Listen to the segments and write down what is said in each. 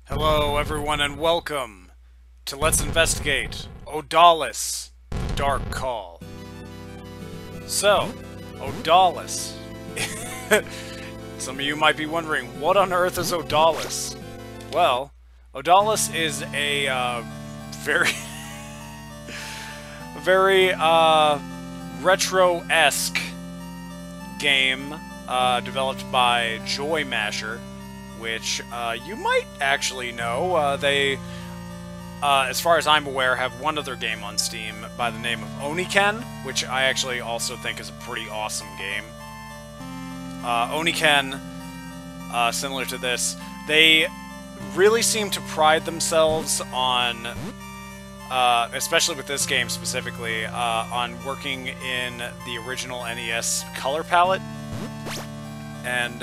Hello everyone and welcome to Let's Investigate Odallus, the Dark Call. So, Odallus. Some of you might be wondering, what on earth is Odallus? Well, Odallus is a very retro-esque game developed by Joy Masher, which you might actually know. They, as far as I'm aware, have one other game on Steam by the name of Oniken, which I actually also think is a pretty awesome game. Oniken, similar to this, they really seem to pride themselves on, especially with this game specifically, on working in the original NES color palette. And,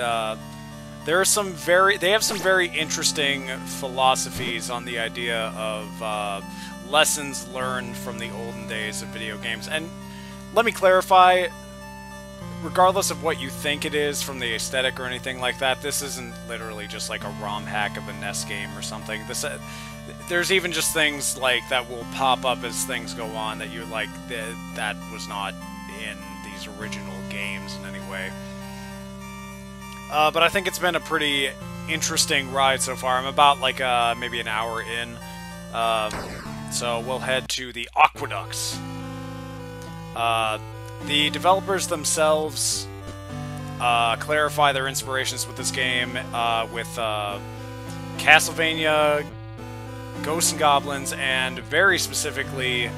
they have some very interesting philosophies on the idea of lessons learned from the olden days of video games. And let me clarify, regardless of what you think it is from the aesthetic or anything like that, this isn't literally just like a ROM hack of a NES game or something. There's even just things like that will pop up as things go on that you're like, that was not in these original games in any way. But I think it's been a pretty interesting ride so far. I'm about like maybe an hour in, so we'll head to the Aqueducts. The developers themselves clarify their inspirations with this game with Castlevania, Ghosts and Goblins, and very specifically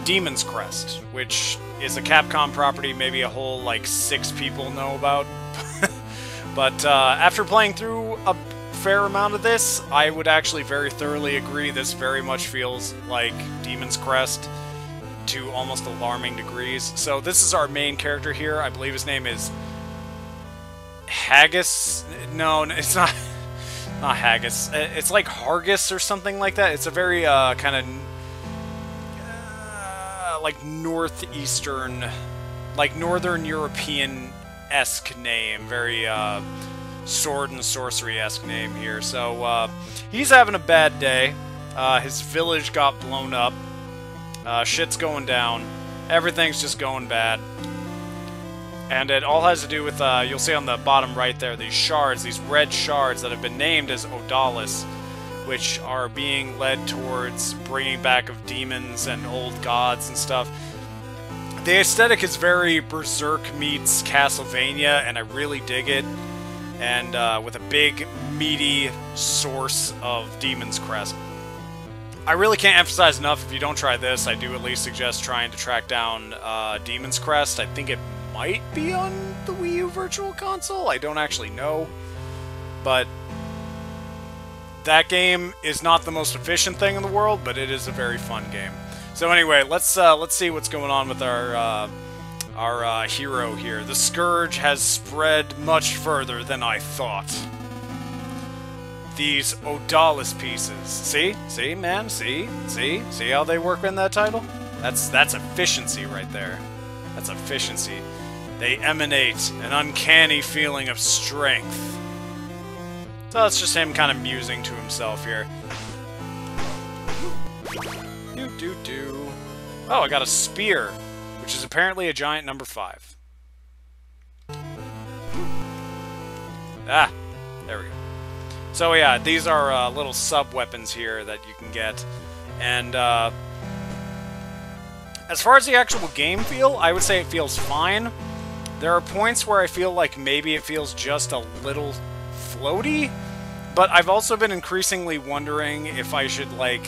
Demon's Crest, which is a Capcom property maybe a whole, like, 6 people know about. But after playing through a fair amount of this, I would actually very thoroughly agree this very much feels like Demon's Crest to almost alarming degrees. So this is our main character here. I believe his name is Haggis. No, it's not. Not Haggis. It's like Hargis or something like that. It's a very kind of like northeastern, like northern European-esque name. Very sword and sorcery-esque name here. So he's having a bad day. His village got blown up. Shit's going down. Everything's just going bad. And it all has to do with, you'll see on the bottom right there, these shards, these red shards that have been named as Odallus, which are being led towards bringing back of demons and old gods and stuff. The aesthetic is very Berserk meets Castlevania, and I really dig it. And with a big, meaty source of Demon's Crest. I really can't emphasize enough, if you don't try this, I do at least suggest trying to track down Demon's Crest. I think it might be on the Wii U Virtual Console, I don't actually know. But that game is not the most efficient thing in the world, but it is a very fun game. So anyway, let's see what's going on with our hero here. The Scourge has spread much further than I thought. These Odallus pieces. See? See, man? See? See? See how they work in that title? That's efficiency right there. That's efficiency. They emanate an uncanny feeling of strength. So it's just him kind of musing to himself here. Do-do-do. Oh, I got a spear, which is apparently a giant number 5. Ah, there we go. So yeah, these are little sub-weapons here that you can get. And as far as the actual game feel, I would say it feels fine. There are points where I feel like maybe it feels just a little floaty, but I've also been increasingly wondering if I should, like,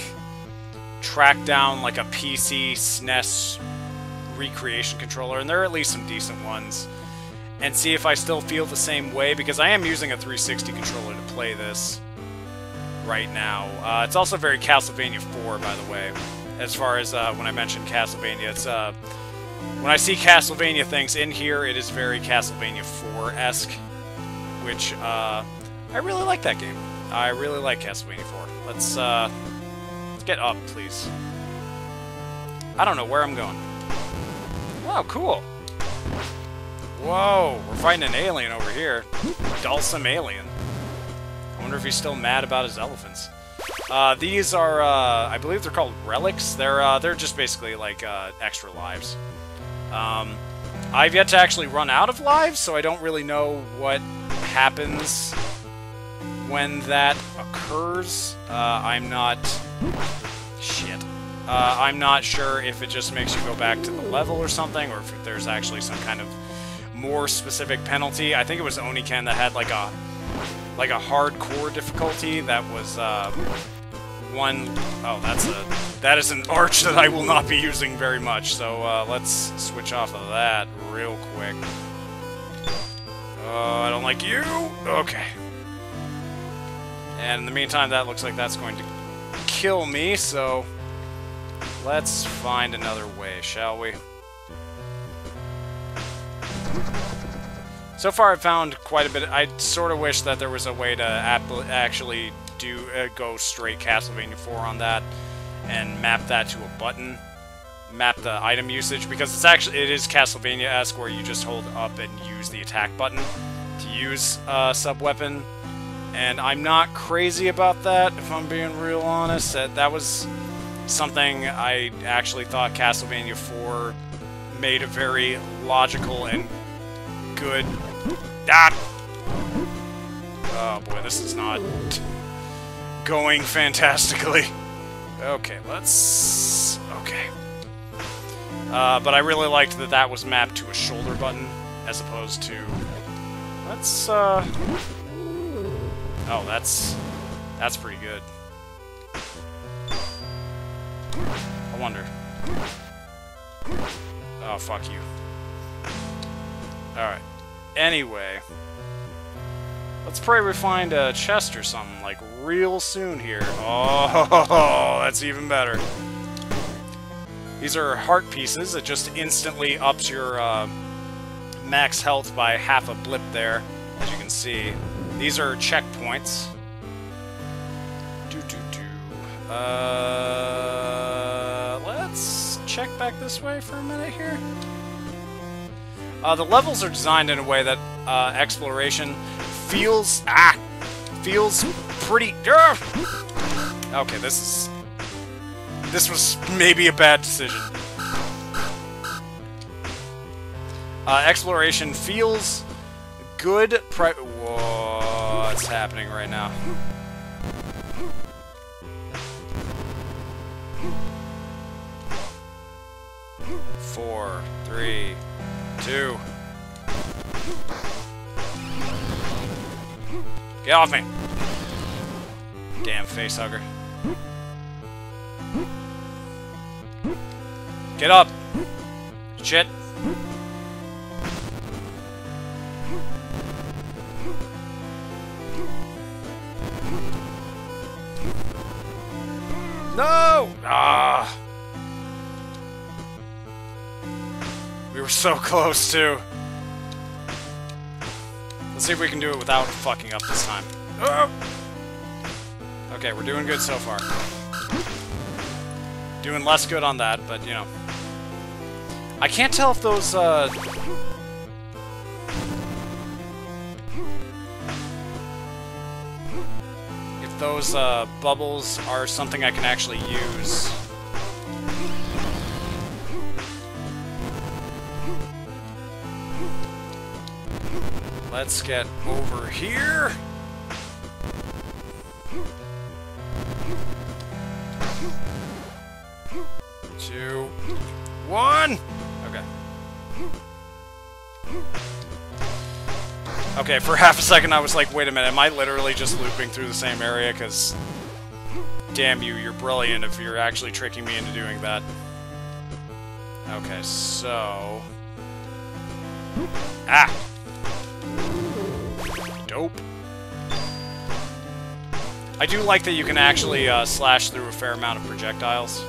track down, like, a PC SNES recreation controller, and there are at least some decent ones, and see if I still feel the same way, because I am using a 360 controller to play this. right now. It's also very Castlevania 4, by the way. As far as when I mentioned Castlevania, it's when I see Castlevania things in here, it is very Castlevania 4-esque, which I really like that game. I really like Castlevania 4. Let's get up, please. I don't know where I'm going. Wow, cool. Whoa, we're fighting an alien over here. Dulcim alien. I wonder if he's still mad about his elephants. These are, I believe they're called relics. They're just basically like extra lives. I've yet to actually run out of lives, so I don't really know what happens when that occurs. I'm not... Shit. I'm not sure if it just makes you go back to the level or something, or if there's actually some kind of more specific penalty. I think it was Oniken that had like a hardcore difficulty that was one... Oh, that is an arch that I will not be using very much, so let's switch off of that real quick. Oh, I don't like you! Okay. And in the meantime, that looks like that's going to kill me, so let's find another way, shall we? So far, I've found quite a bit. I sort of wish that there was a way to actually go straight Castlevania 4 on that and map that to a button, map the item usage, because it is Castlevania-esque where you just hold up and use the attack button to use sub-weapon. And I'm not crazy about that, if I'm being real honest. That was something I actually thought Castlevania 4 made a very logical and good... Ah! Oh boy, this is not going fantastically. Okay, let's... Okay. But I really liked that that was mapped to a shoulder button, as opposed to... Let's, Oh, that's pretty good. I wonder. Oh, fuck you. Alright. Anyway. Let's pray we find a chest or something, like, real soon here. Oh, that's even better. These are heart pieces. It just instantly ups your max health by half a blip there, as you can see. These are checkpoints. Let's check back this way for a minute here. The levels are designed in a way that exploration feels pretty... Okay, this was maybe a bad decision. Exploration feels good. Whoa, what's happening right now? Four, 3, 2. Get off me! Damn face hugger. Get up! Shit! No! Ah! We were so close, too. Let's see if we can do it without fucking up this time. Oh! Okay, we're doing good so far. Doing less good on that, but, you know. I can't tell if those, bubbles are something I can actually use. Let's get over here. 2, 1. Okay. Okay, for half a second I was like, wait a minute, am I literally just looping through the same area? Because, damn you, you're brilliant if you're actually tricking me into doing that. Okay, so... Ah! Dope. I do like that you can actually slash through a fair amount of projectiles.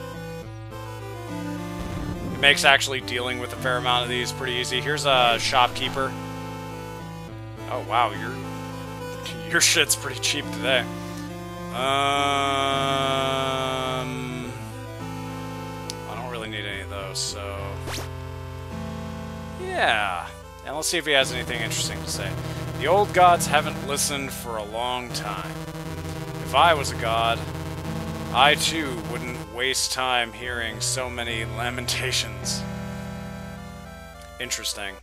It makes actually dealing with a fair amount of these pretty easy. Here's a shopkeeper. Oh wow, your shit's pretty cheap today. I don't really need any of those, so yeah. And let's see if he has anything interesting to say. The old gods haven't listened for a long time. If I was a god, I too wouldn't waste time hearing so many lamentations. Interesting.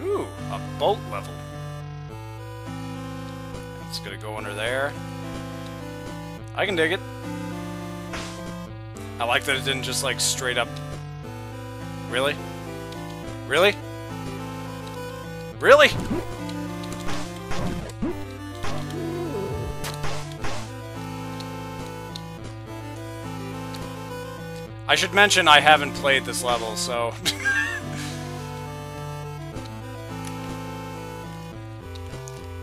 Ooh, a boat level. It's gonna go under there. I can dig it. I like that it didn't just like straight up. Really? Really? Really? I should mention I haven't played this level, so...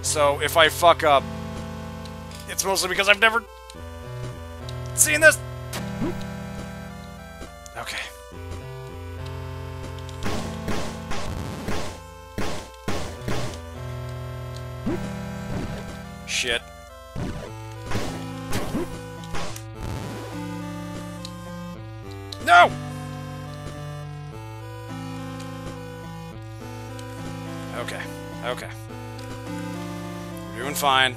So, if I fuck up, it's mostly because I've never seen this. Okay. Shit. No! Okay. Okay. We're doing fine.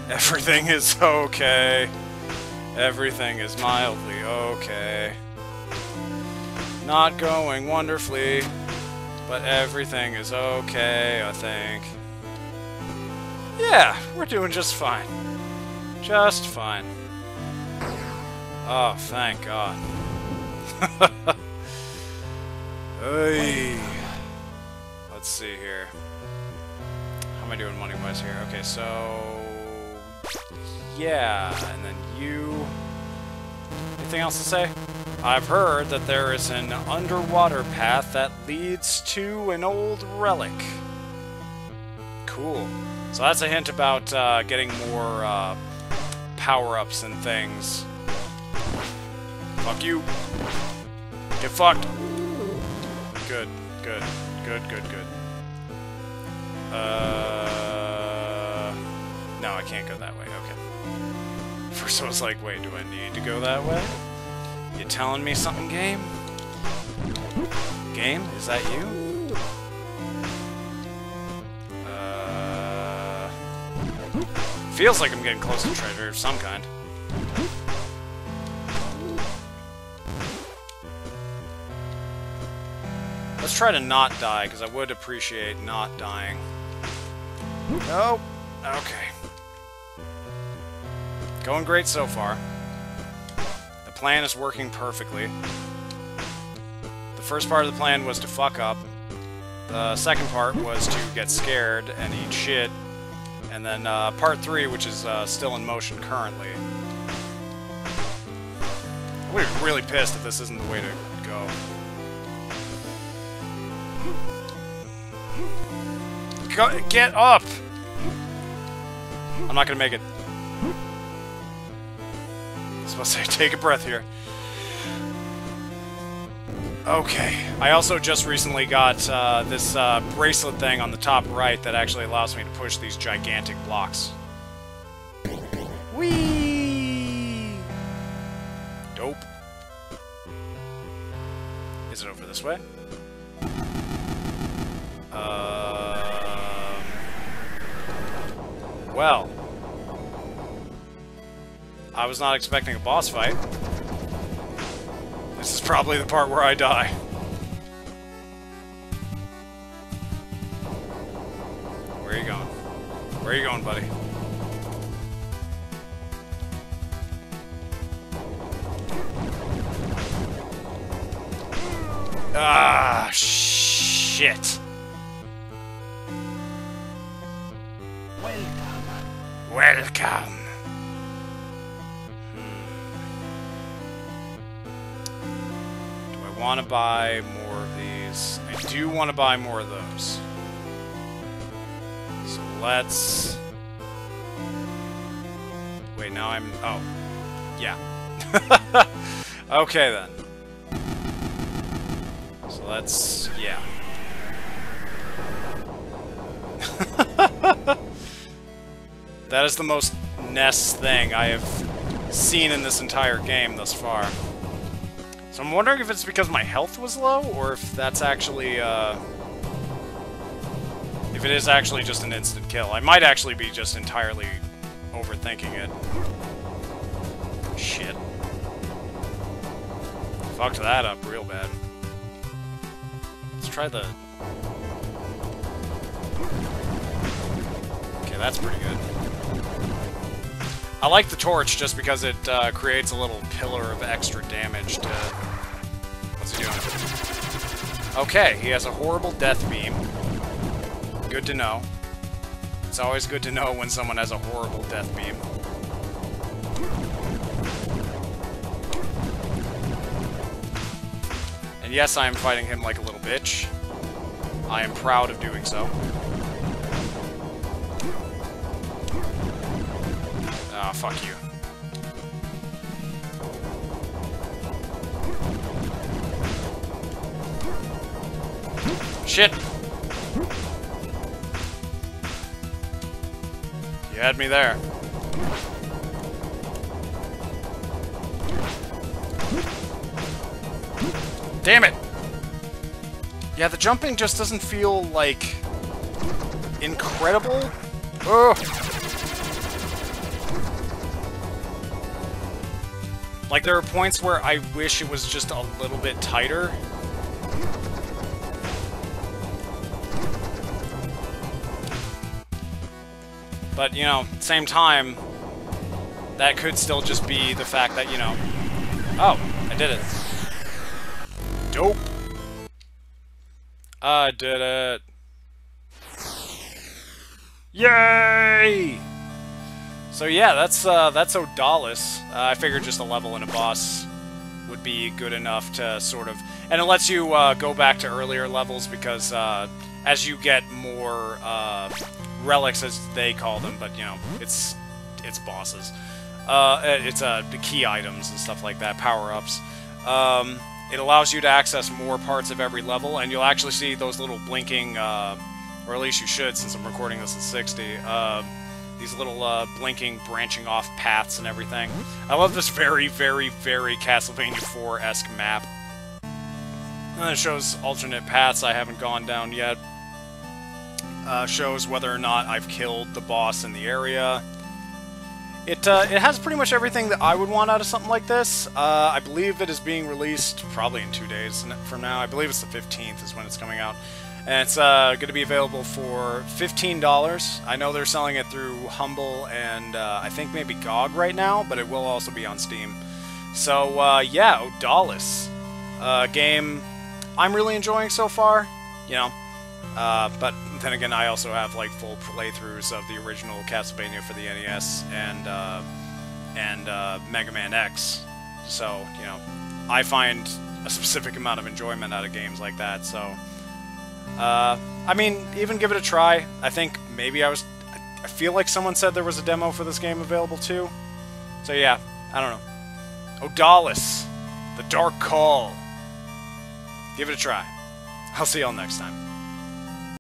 Everything is okay. Everything is mildly okay. Not going wonderfully, but everything is okay, I think. Yeah, we're doing just fine. Just fine. Oh, thank God. Hey. Let's see here. How am I doing money-wise here? Okay, so... yeah, and then you... Anything else to say? I've heard that there is an underwater path that leads to an old relic. Cool. So that's a hint about getting more power-ups and things. Fuck you. Get fucked. Good, good, good, good, good. No, I can't go that way. Okay. First I was like, wait, do I need to go that way? You telling me something, game? Game? Is that you? Feels like I'm getting close to treasure of some kind. Let's try to not die, because I would appreciate not dying. Nope. Okay. Going great so far. The plan is working perfectly. The first part of the plan was to fuck up. The second part was to get scared and eat shit. And then part 3, which is still in motion currently. I would be really pissed if this isn't the way to go. Get up! I'm not gonna make it. I was supposed to say, take a breath here. Okay. I also just recently got this bracelet thing on the top right that actually allows me to push these gigantic blocks. Whee! Dope. Is it over this way? Well. I was not expecting a boss fight. This is probably the part where I die. Where are you going? Where are you going, buddy? Ah, shit. Welcome. Do I want to buy more of these? I do want to buy more of those. So let's... Wait, now I'm... Oh. Yeah. Okay, then. So let's... Yeah. That is the most Ness thing I have seen in this entire game thus far. So I'm wondering if it's because my health was low, or if that's actually, if it is actually just an instant kill. I might actually be just entirely overthinking it. Shit. Fucked that up real bad. Let's try the... Okay, that's pretty good. I like the torch just because it creates a little pillar of extra damage to... What's he doing? Okay, he has a horrible death beam. Good to know. It's always good to know when someone has a horrible death beam. And yes, I am fighting him like a little bitch. I am proud of doing so. Ah, fuck you. Shit! You had me there. Damn it! Yeah, the jumping just doesn't feel, like, incredible. Ugh! Like, there are points where I wish it was just a little bit tighter. But, you know, same time, that could still just be the fact that, you know... Oh, I did it. Dope. I did it. Yay! So yeah, that's Odallus. I figured just a level and a boss would be good enough to sort of... And it lets you go back to earlier levels because as you get more relics, as they call them, but you know, it's bosses. It's the key items and stuff like that, power-ups. It allows you to access more parts of every level, and you'll actually see those little blinking, or at least you should, since I'm recording this at 60, these little blinking, branching off paths and everything. I love this very, very, very Castlevania 4-esque map. And it shows alternate paths I haven't gone down yet. Shows whether or not I've killed the boss in the area. It has pretty much everything that I would want out of something like this. I believe it is being released probably in 2 days from now. I believe it's the 15th is when it's coming out. And it's going to be available for $15. I know they're selling it through Humble and I think maybe GOG right now, but it will also be on Steam. So, yeah, Odallus. Game I'm really enjoying so far, you know. But then again, I also have like full playthroughs of the original Castlevania for the NES and Mega Man X. So, you know, I find a specific amount of enjoyment out of games like that, so... I mean, even give it a try. I think maybe I feel like someone said there was a demo for this game available too. So yeah, I don't know. Odallus, The Dark Call. Give it a try. I'll see y'all next time.